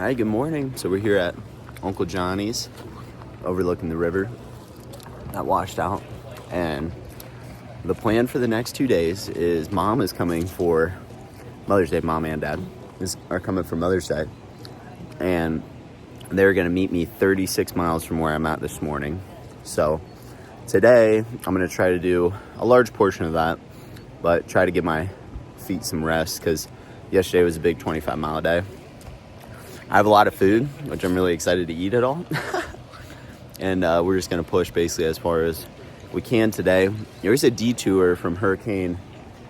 Hi, good morning. So we're here at Uncle Johnny's, overlooking the river that washed out. And the plan for the next 2 days is Mom is coming for Mother's Day. Mom and Dad are coming for Mother's Day. And they're going to meet me 36 miles from where I'm at this morning. So today, I'm going to try to do a large portion of that, but try to give my feet some rest because yesterday was a big 25-mile day. I have a lot of food, which I'm really excited to eat it all. And we're just going to push basically as far as we can today. There's a detour from Hurricane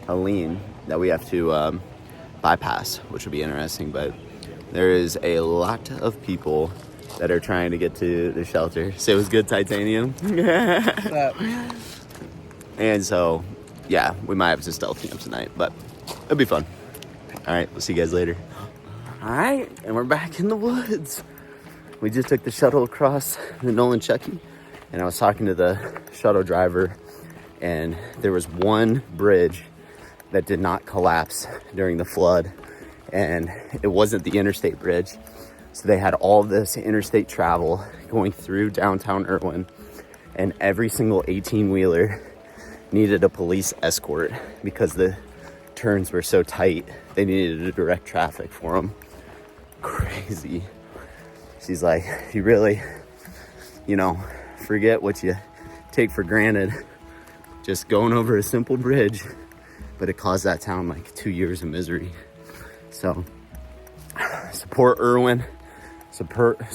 Helene that we have to bypass, which will be interesting. But there is a lot of people that are trying to get to the shelter. So it was good, Titanium. And so, yeah, we might have to stealth camp tonight, but it'll be fun. All right, we'll see you guys later. All right, and we're back in the woods. We just took the shuttle across the Nolan-Chucky, and I was talking to the shuttle driver, and there was one bridge that did not collapse during the flood, and it wasn't the interstate bridge. So they had all this interstate travel going through downtown Irwin, and every single 18-wheeler needed a police escort because the turns were so tight. They needed to direct traffic for them. Crazy. She's like, you really, forget what you take for granted. Just going over a simple bridge, but it caused that town like 2 years of misery. So support Irwin, support your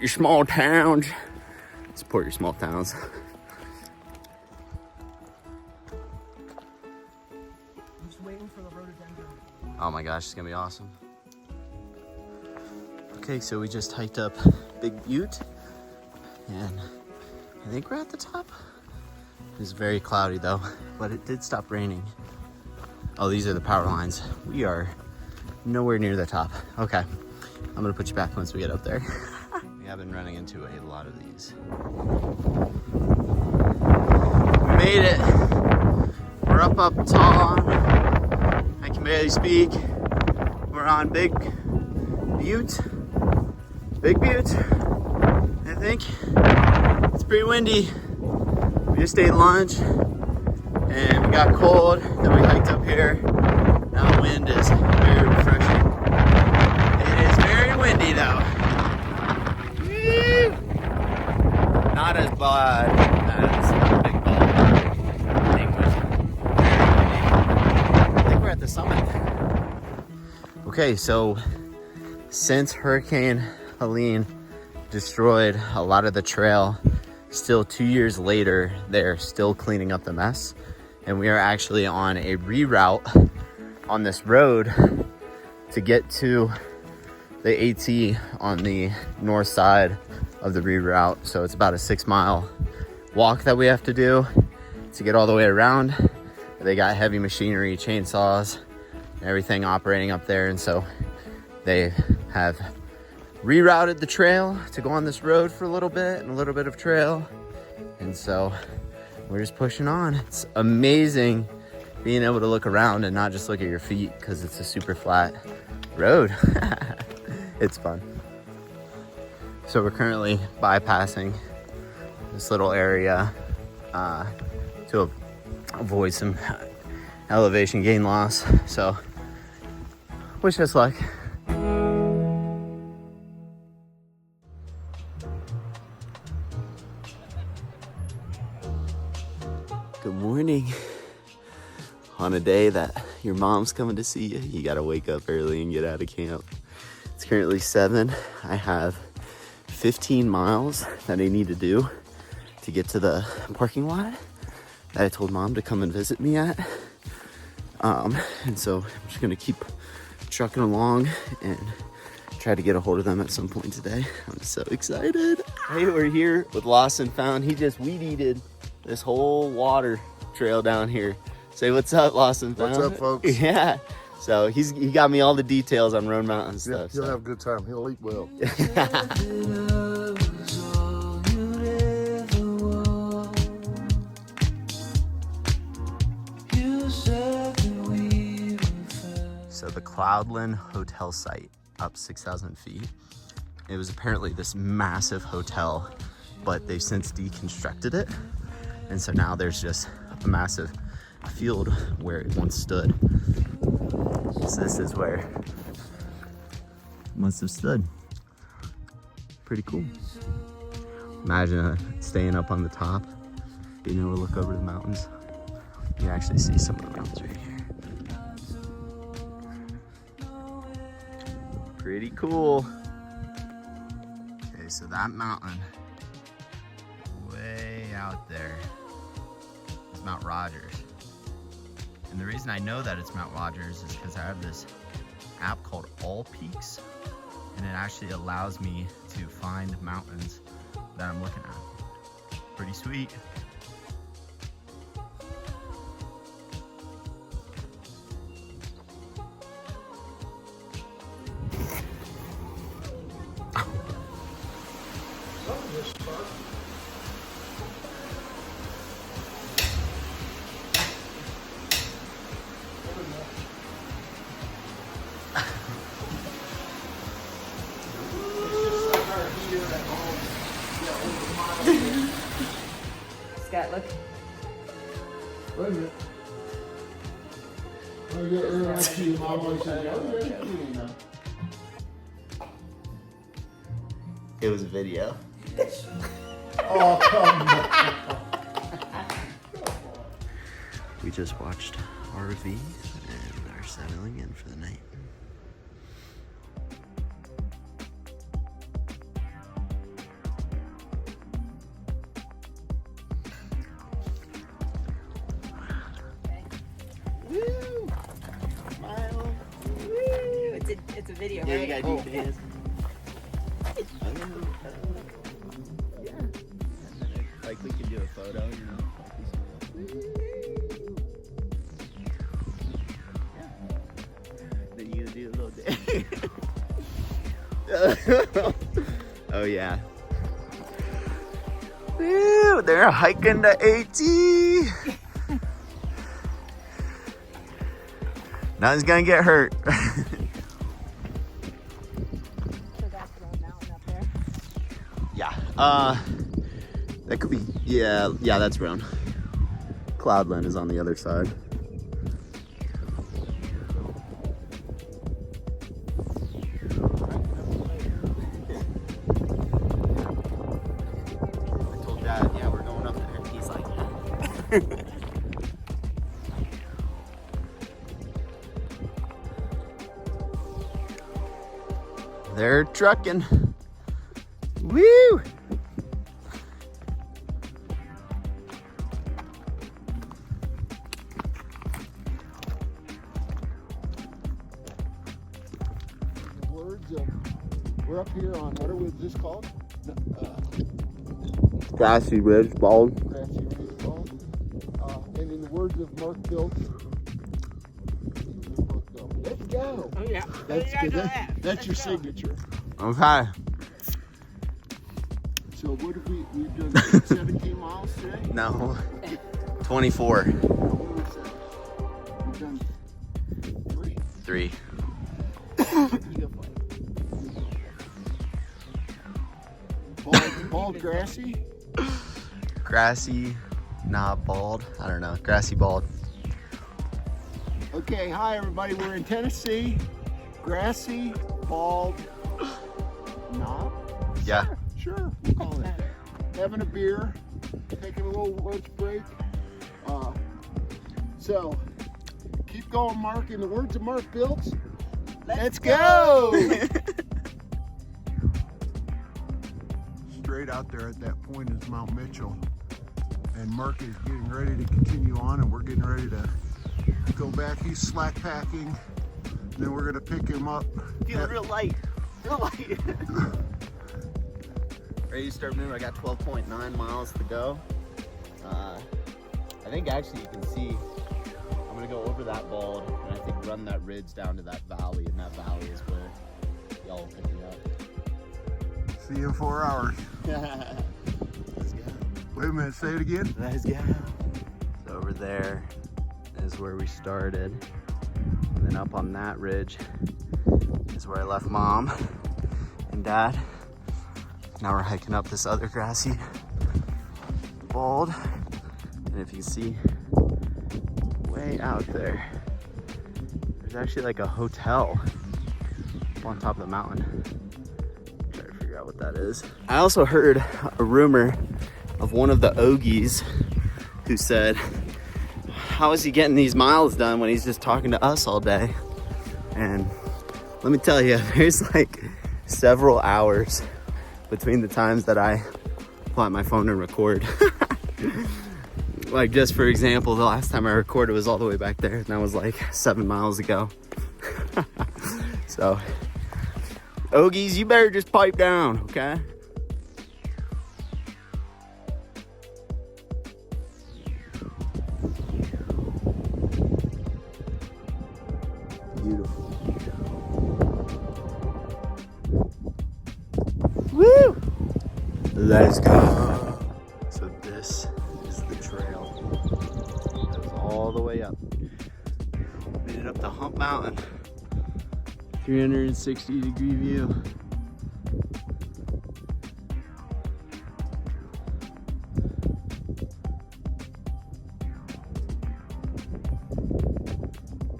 small towns, support your small towns. Oh my gosh, it's gonna be awesome. Okay, so we just hiked up Big Butte, and I think we're at the top. It's very cloudy though, but it did stop raining. Oh, these are the power lines. We are nowhere near the top. Okay, I'm gonna put you back once we get up there. We have been running into a lot of these. We made it. We're up tall. I can barely speak. We're on Big Butte, I think. It's pretty windy. We just ate lunch and we got cold. Then we hiked up here. Now the wind is very refreshing. It is very windy though. Woo! Not as bad as Big Ball English. I think we're at the summit. Okay, so since Hurricane Helene destroyed a lot of the trail, still 2 years later, they're still cleaning up the mess. And we are actually on a reroute on this road to get to the AT on the north side of the reroute. So it's about a 6-mile walk that we have to do to get all the way around. They got heavy machinery, chainsaws, everything operating up there. And so they have rerouted the trail to go on this road for a little bit and a little bit of trail. And so we're just pushing on. It's amazing being able to look around and not just look at your feet because it's a super flat road. It's fun. So we're currently bypassing this little area to avoid some elevation gain loss. So wish us luck. Good morning. On a day that your mom's coming to see you, you gotta wake up early and get out of camp. It's currently 7. I have 15 miles that I need to do to get to the parking lot that I told Mom to come and visit me at. And so I'm just gonna keep trucking along and try to get a hold of them at some point today. I'm so excited. Hey, we're here with Lost and Found. He just weed-eated this whole water trail down here. Say what's up, Lost and Found. What's up, folks? Yeah. So he got me all the details on Roan Mountain stuff. He'll have a good time. He'll eat well. So the Cloudland Hotel site. up 6,000 feet. It was apparently this massive hotel, but they've since deconstructed it. And so now there's just a massive field where it once stood. So this is where it must have stood. Pretty cool. Imagine staying up on the top, being able to look over the mountains. You can actually see some of the mountains right here. Pretty cool. Okay, so that mountain way out there is Mount Rogers. And the reason I know that it's Mount Rogers is because I have this app called All Peaks, and it actually allows me to find mountains that I'm looking at. Pretty sweet. Scott, look. Wait a minute. Oh, yeah, I see my voice. It was a video. Oh, come on. We just watched RV and are settling in for the night. Woo! Smile. Woo! It's a video, Yeah, right? you gotta do videos. Yeah. Like we can do a photo, you know. Yeah. Then you gotta do a little dance. Oh yeah. Woo! They're hiking to AT. Nothing's gonna get hurt. So that's Roan Mountain up there. Yeah. That could be. Yeah. That's Roan. Cloudland is on the other side. I told Dad, yeah, we're going up there. He's like, yeah. They're trucking. Woo! The words of, we're up here on, what are this called? Grassy Ridge, bald. Grassy Ridge Bald. And in the words of Mark Biltz, let's go. Oh, yeah. That's good. That's your signature. Okay. So what have we've done 17 miles today? No. 24. What was that? We've done 3. 3. Bald grassy? Grassy, not bald. I don't know. Grassy bald. Okay, hi everybody. We're in Tennessee. Grassy, bald, knob? Yeah. Sure, we'll call it that. Having a beer, taking a little lunch break. So, keep going, Mark. In the words of Mark Biltz, let's go! Straight out there at that point is Mount Mitchell. And Mark is getting ready to continue on, and we're getting ready to go back. He's slack packing. And then we're gonna pick him up. Feeling real light. Real light. Ready to start moving. I got 12.9 miles to go. I think actually you can see I'm gonna go over that bald and I think run that ridge down to that valley, and that valley is where y'all will pick me up. See you in 4 hours. Let's go. Wait a minute, say it again. Let's go. So over there is where we started. And then up on that ridge is where I left Mom and Dad. Now we're hiking up this other grassy bald. And if you can see way out there, there's actually like a hotel up on top of the mountain. Try to figure out what that is. I also heard a rumor of one of the Ogies who said, how is he getting these miles done when he's just talking to us all day? And let me tell you, there's like several hours between the times that I pull out my phone and record. Like, just for example, the last time I recorded was all the way back there, and that was like 7 miles ago. So, Ogies, you better just pipe down, okay? Beautiful. Woo! Let's go. So this is the trail. It goes all the way up. Made it up to Hump Mountain. 360-degree view.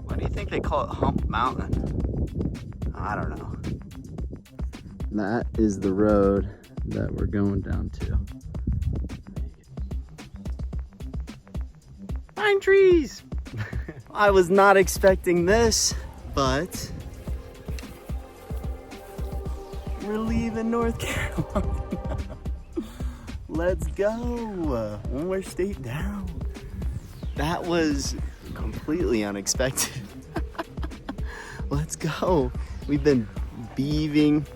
Why do you think they call it Hump Mountain? I don't know. That is the road that we're going down to. Pine trees! I was not expecting this, but we're leaving North Carolina. Let's go. One more state down. That was completely unexpected. Let's go. We've been weaving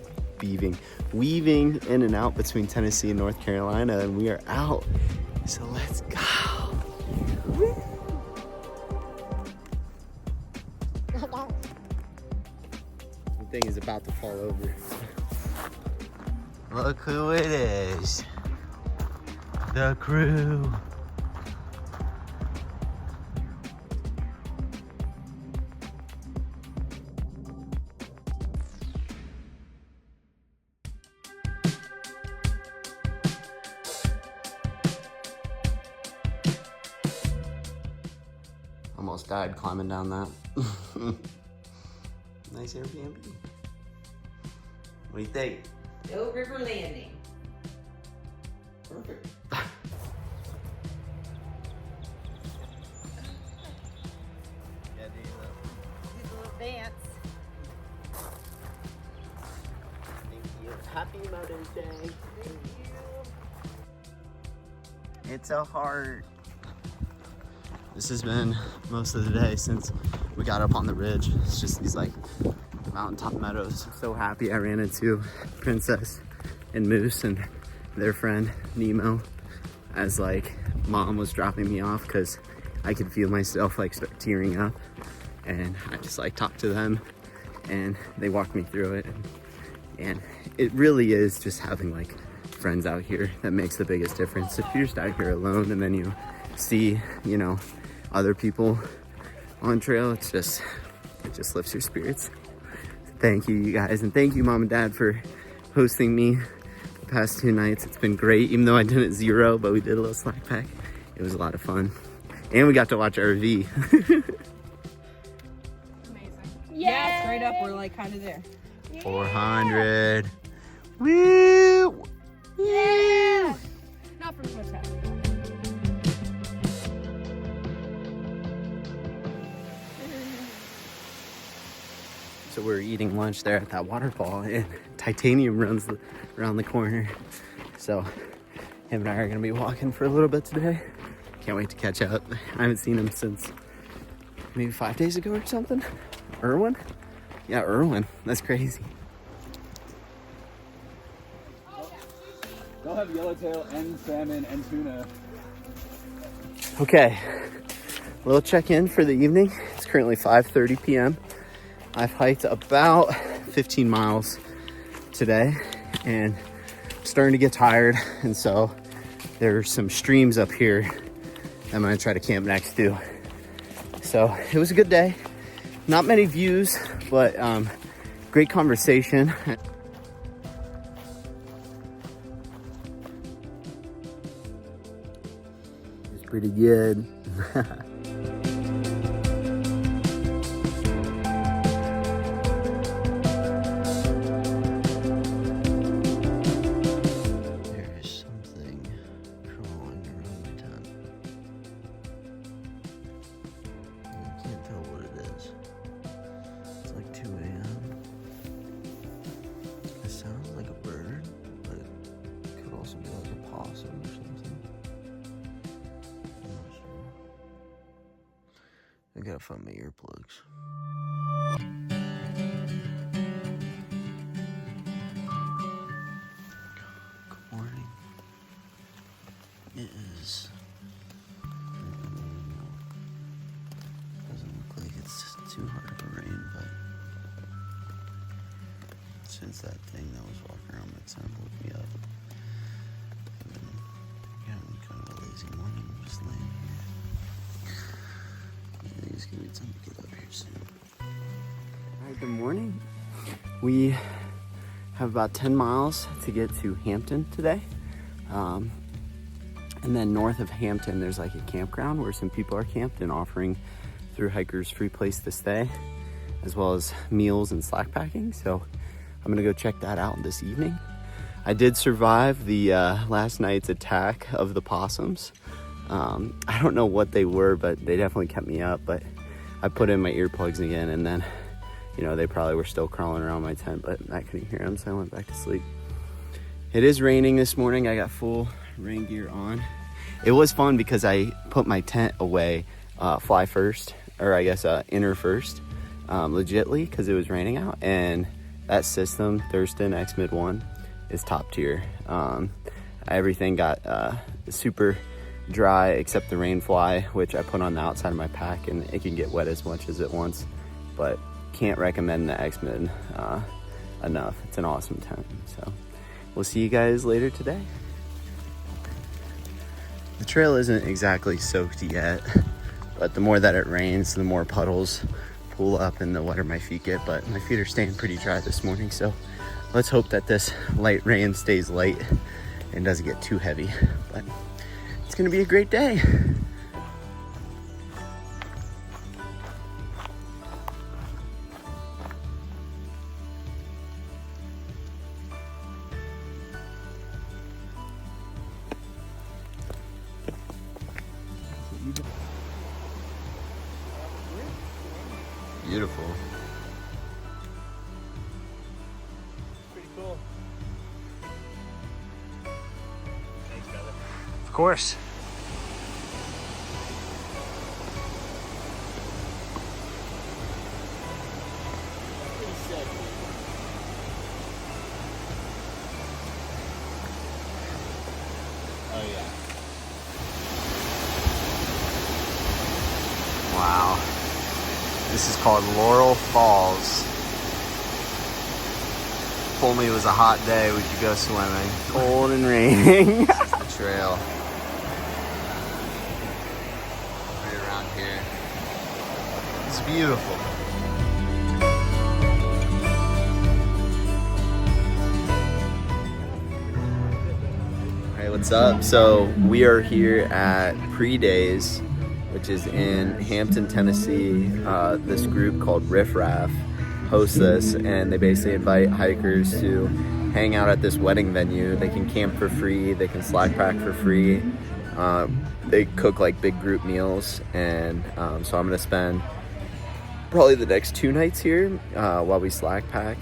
in and out between Tennessee and North Carolina, and we are out. So let's go. The thing is about to fall over. Look who it is. The crew. Almost died climbing down that. Nice Airbnb. What do you think? Oak River Landing. Perfect. Yeah, do Do the little dance. Thank you. Happy Mother's Day. Thank you. It's a heart. This has been most of the day since we got up on the ridge. It's just these like mountaintop meadows. So happy I ran into Princess and Moose and their friend Nemo as like Mom was dropping me off, because I could feel myself like start tearing up, and I just like talked to them and they walked me through it, and it really is just having like friends out here that makes the biggest difference. If you're just out here alone and then you see, you know, other people on trail, it just lifts your spirits. Thank you guys, and thank you Mom and Dad for hosting me the past 2 nights. It's been great, even though I didn't zero, but we did a little slack pack. It was a lot of fun, and we got to watch RV. Amazing. Yeah, straight up, we're like kind of there. 400. Woo! Yeah! Not for much time. So we're eating lunch there at that waterfall, and Titanium runs around the corner. So him and I are gonna be walking for a little bit today. Can't wait to catch up. I haven't seen him since maybe 5 days ago or something. Irwin? Yeah, Irwin. That's crazy. They'll have yellowtail and salmon and tuna. Okay, little check-in for the evening. It's currently 5:30 p.m. I've hiked about 15 miles today, and I'm starting to get tired, and so there's some streams up here I'm gonna try to camp next to. So it was a good day. Not many views, but great conversation. It's pretty good. There's something crawling around the tent. I can't tell what it is. It's like 2 a.m. It sounds like a bird, but it could also be like a possum or something. I'm not sure. I gotta find my earplugs. Good morning. It is. Doesn't look like it's too hard to rain, but since that thing that was walking around my tent woke me up, I've been having kind of a lazy morning. I'm just laying here. I think it's gonna be time to get up here soon. Alright, good morning. We have about 10 miles to get to Hampton today. And then north of Hampton, there's like a campground where some people are camped and offering through hikers free place to stay, as well as meals and slack packing. So I'm gonna go check that out this evening. I did survive the last night's attack of the possums. I don't know what they were, but they definitely kept me up. But I put in my earplugs again, and then, you know, they probably were still crawling around my tent, but I couldn't hear them, so I went back to sleep. It is raining this morning. I got full rain gear on. It was fun because I put my tent away fly first, or I guess inner first, legitly, because it was raining out. And that system, Thurston X-Mid 1, is top tier. Everything got super dry except the rain fly, which I put on the outside of my pack, and it can get wet as much as it wants, but can't recommend the X-Mid enough. It's an awesome tent. So we'll see you guys later today. The trail isn't exactly soaked yet, but the more that it rains, the more puddles pull up and the wetter my feet get. But my feet are staying pretty dry this morning, so let's hope that this light rain stays light and doesn't get too heavy. But it's gonna be a great day. Beautiful. Pretty cool. Thanks, brother. Of course. Pretty sick. Oh yeah. Wow. This is called Laurel Falls. If only it was a hot day, we could go swimming. Cold and raining. The trail. Right around here. It's beautiful. Hey, what's up? So we are here at Pre-Days, which is in Hampton, Tennessee. This group called Riff Raff hosts this, and they basically invite hikers to hang out at this wedding venue. They can camp for free, they can slack pack for free. They cook like big group meals, and so I'm gonna spend probably the next 2 nights here while we slack pack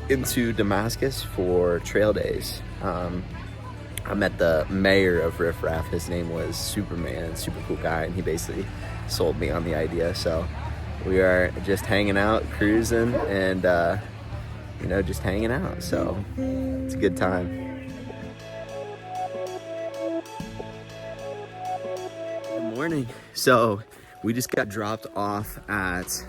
into Damascus for trail days. I met the mayor of Riff Raff. His name was Superman, super cool guy, and he basically sold me on the idea. So we are just hanging out, cruising, and you know, just hanging out. So it's a good time. Good morning. So we just got dropped off at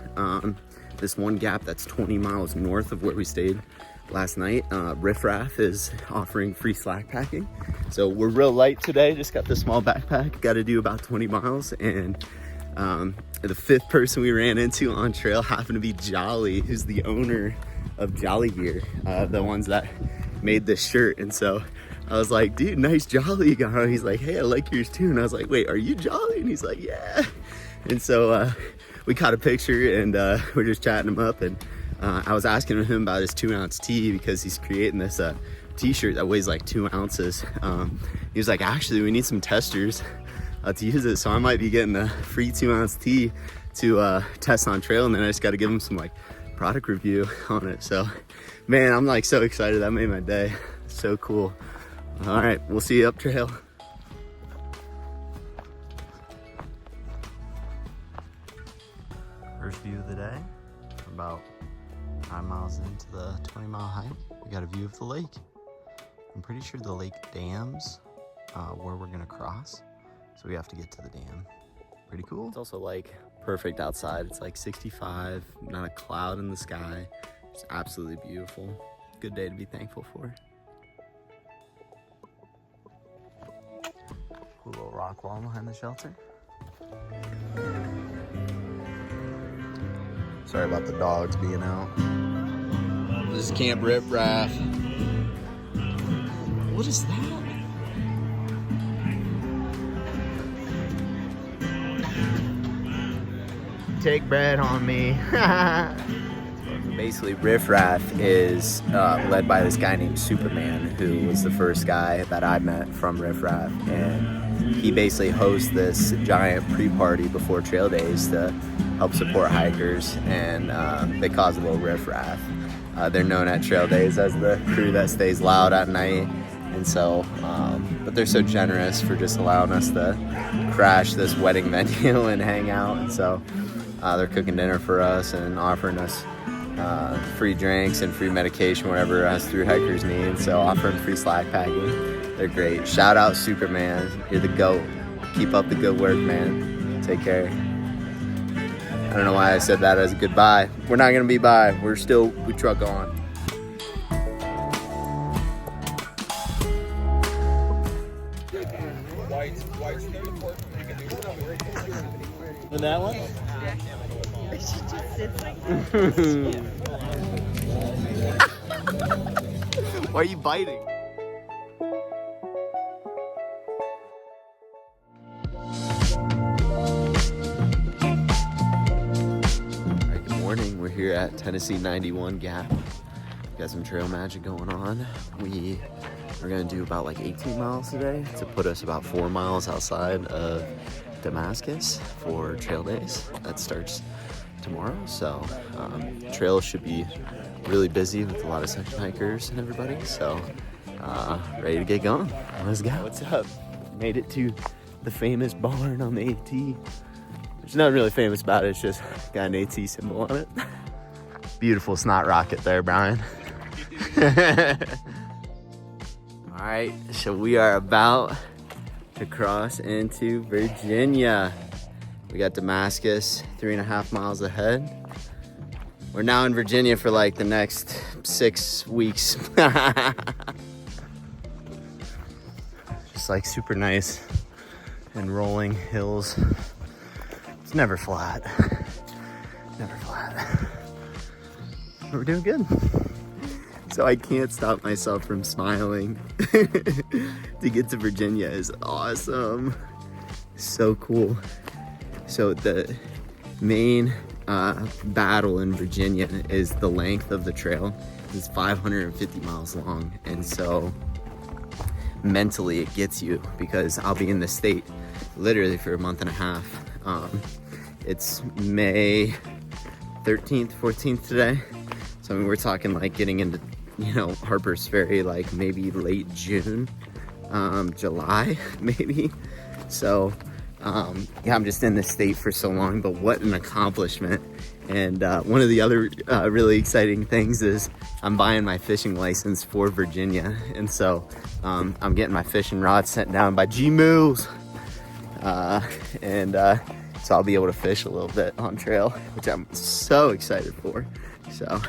this one gap that's 20 miles north of where we stayed last night. Riff Raff is offering free slack packing. So we're real light today, just got the small backpack, got to do about 20 miles, and The fifth person we ran into on trail happened to be Jolly, who's the owner of Jolly Gear, the ones that made this shirt. And so I was like, dude, nice Jolly you got on. He's like, hey, I like yours too. And I was like, wait, are you Jolly? And he's like, yeah. And so we caught a picture and we're just chatting him up. And I was asking him about his 2-ounce tee because he's creating this t-shirt that weighs like 2 ounces. He was like, actually, we need some testers to use it. So I might be getting a free 2-ounce tee to test on trail. And then I just got to give him some like product review on it. So man, I'm like so excited. That made my day. So cool. All right, we'll see you up trail. First view of the day. About 9 miles into the 20-mile hike, we got a view of the lake. I'm pretty sure the lake dams where we're gonna cross, so we have to get to the dam. Pretty cool. It's also like perfect outside. It's like 65, not a cloud in the sky. It's absolutely beautiful. Good day to be thankful for. Cool little rock wall behind the shelter. Sorry about the dogs being out. This is Camp Rip Raff. What is that? Take bread on me. Basically, Riff Raff is led by this guy named Superman, who was the first guy that I met from Riff Raff. And he basically hosts this giant pre-party before trail days to help support hikers, and they cause a little riffraff. They're known at trail days as the crew that stays loud at night, and so, but they're so generous for just allowing us to crash this wedding venue and hang out. And so they're cooking dinner for us and offering us free drinks and free medication, whatever us through hikers need. So offering free slack packing. They're great. Shout out Superman, you're the GOAT. Keep up the good work, man. Take care. I don't know why I said that as a goodbye. We're not gonna be bye. We truck on. And that one? Why are you biting? Morning, we're here at Tennessee 91 Gap. Got some trail magic going on. We are gonna do about like 18 miles today to put us about 4 miles outside of Damascus for trail days. That starts tomorrow, so trail should be really busy with a lot of section hikers and everybody. So ready to get going. Let's go. What's up? Made it to the famous barn on the AT. There's nothing really famous about it, it's just got an AT symbol on it. Beautiful snot rocket there, Brian. All right, so we are about to cross into Virginia. We got Damascus 3.5 miles ahead. We're now in Virginia for like the next 6 weeks. Just like super nice and rolling hills. It's never flat. Never flat. But we're doing good. So I can't stop myself from smiling. To get to Virginia is awesome. So cool. So the main battle in Virginia is the length of the trail. It's 550 miles long. And so mentally it gets you, because I'll be in the state literally for a month and a half. It's May 13th, 14th today. So I mean, we're talking like getting into, Harper's Ferry, like maybe late June, July, maybe. So, yeah, I'm just in this state for so long, but what an accomplishment. And one of the other really exciting things is I'm buying my fishing license for Virginia. And so I'm getting my fishing rod sent down by G-Moves. So I'll be able to fish a little bit on trail, which I'm so excited for. So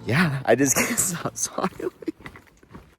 yeah, I just can't stop smiling.